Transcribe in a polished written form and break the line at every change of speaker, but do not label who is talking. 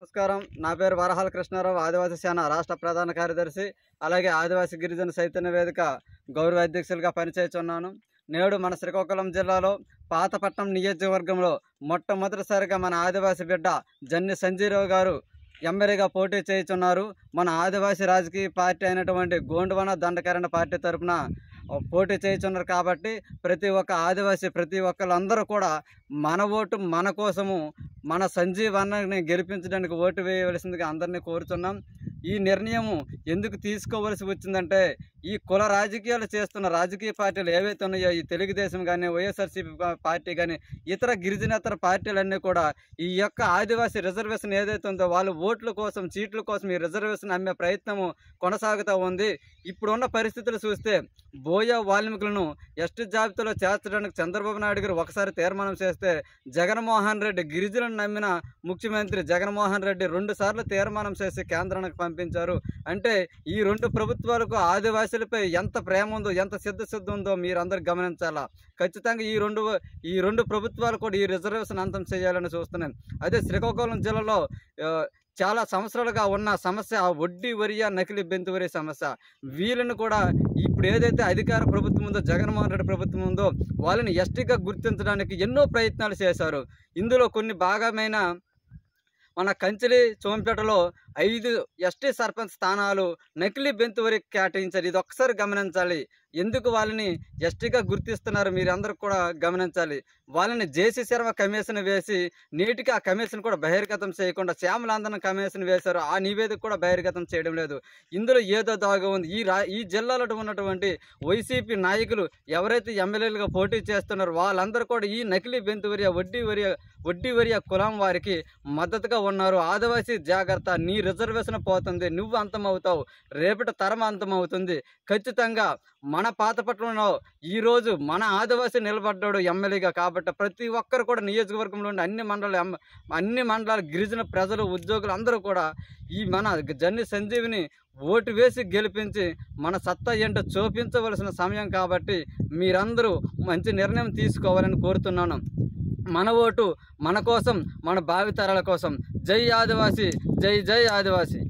నమస్కారం. నా పేరు వరహాల కృష్ణారావు, ఆదివాసీ సేన రాష్ట్ర ప్రధాన కార్యదర్శి, అలాగే ఆదివాసీ గిరిజన చైతన్య వేదిక గౌరవ అధ్యక్షులుగా పనిచేస్తున్నాను. నేడు మన శ్రీకాకుళం జిల్లాలో పాతపట్నం నియోజకవర్గంలో మొట్టమొదటిసారిగా మన ఆదివాసీ బిడ్డ జన్ని సంజీరావు గారు ఎమ్మెల్యేగా పోటీ చేయుచున్నారు. మన ఆదివాసీ రాజకీయ పార్టీ అయినటువంటి గోండువన దండకరణ పార్టీ తరఫున పోటీ చేయుచున్నారు. కాబట్టి ప్రతి ఒక్క ఆదివాసీ ప్రతి ఒక్కళ్ళందరూ కూడా మన ఓటు మన కోసము మన సంజీవ్ అన్నని గెలిపించడానికి ఓటు వేయవలసిందిగా అందరినీ కోరుతున్నాం. ఈ నిర్ణయము ఎందుకు తీసుకోవలసి వచ్చిందంటే, ఈ కుల రాజకీయాలు చేస్తున్న రాజకీయ పార్టీలు ఏవైతే ఉన్నాయో, ఈ తెలుగుదేశం కానీ, వైఎస్ఆర్సీపీ పార్టీ కానీ, ఇతర గిరిజనేతర పార్టీలన్నీ కూడా ఈ యొక్క ఆదివాసీ రిజర్వేషన్ ఏదైతే ఉందో వాళ్ళ ఓట్ల కోసం, సీట్ల కోసం ఈ రిజర్వేషన్ అమ్మే ప్రయత్నము కొనసాగుతూ ఉంది. ఇప్పుడున్న పరిస్థితులు చూస్తే బోయ వాల్మీకులను ఎస్టీ జాబితాలో చేర్చడానికి చంద్రబాబు నాయుడు గారు ఒకసారి తీర్మానం చేస్తే, జగన్మోహన్ రెడ్డి గిరిజనులను నమ్మిన ముఖ్యమంత్రి జగన్మోహన్ రెడ్డి 2 సార్లు తీర్మానం చేసి కేంద్రానికి పంపించారు. అంటే ఈ 2 ప్రభుత్వాలకు ఆదివాసులపై ఎంత ప్రేమ ఉందో, ఎంత సిద్ధశుద్ధి ఉందో మీరందరూ గమనించాలా. ఖచ్చితంగా ఈ రెండు ప్రభుత్వాలు కూడా ఈ రిజర్వేషన్ అంతం చేయాలని చూస్తున్నాం. అదే శ్రీకాకుళం జిల్లాలో చాలా సంవత్సరాలుగా ఉన్న సమస్య వడ్డీ వరియా నకిలీ బెంతు వరి సమస్య. వీళ్ళని కూడా ఇప్పుడు ఏదైతే అధికార ప్రభుత్వం ఉందో, జగన్మోహన్ రెడ్డి ప్రభుత్వం ఉందో, వాళ్ళని ఎస్టీగా గుర్తించడానికి ఎన్నో ప్రయత్నాలు చేశారు. ఇందులో కొన్ని భాగమైన మన కంచిలి సోంపేటలో 5 ఎస్టీ సర్పంచ్ స్థానాలు నకిలీ బెంతు వరకు కేటాయించారు. ఇది ఒక్కసారి గమనించాలి. ఎందుకు వాళ్ళని ఎస్టీగా గుర్తిస్తున్నారు మీరందరూ కూడా గమనించాలి. వాళ్ళని జేసీ శర్మ కమిషన్ వేసి నేటికి ఆ కమిషన్ కూడా బహిర్గతం చేయకుండా శ్యామలాందన కమిషన్ వేశారు. ఆ నివేదిక కూడా బహిర్గతం చేయడం లేదు. ఇందులో ఏదో దాగా ఉంది. ఈ జిల్లాలో ఉన్నటువంటి వైసీపీ నాయకులు ఎవరైతే ఎమ్మెల్యేలుగా పోటీ చేస్తున్నారో వాళ్ళందరూ కూడా ఈ నకిలీ బెంతు వరియా వడ్డీ వరియా కులం వారికి మద్దతుగా ఉన్నారు. ఆదివాసీ జాగ్రత్త, నీ రిజర్వేషన్ పోతుంది, నువ్వు అంతమవుతావు, రేపటి తరం అంతమవుతుంది. ఖచ్చితంగా మన పాతపట్నంలో ఈరోజు మన ఆదివాసీ నిలబడ్డాడు ఎమ్మెల్యేగా. కాబట్టి ప్రతి ఒక్కరు కూడా నియోజకవర్గంలో ఉండే అన్ని మండలాల గిరిజన ప్రజలు, ఉద్యోగులు అందరూ కూడా ఈ మన జన్ని సంజీవిని ఓటు వేసి గెలిపించి మన సత్తా ఏంటో చూపించవలసిన సమయం. కాబట్టి మీరందరూ మంచి నిర్ణయం తీసుకోవాలని కోరుతున్నాను. మన ఓటు మన కోసం, మన భావితరాల కోసం. జై ఆదివాసీ, జై జై ఆదివాసీ.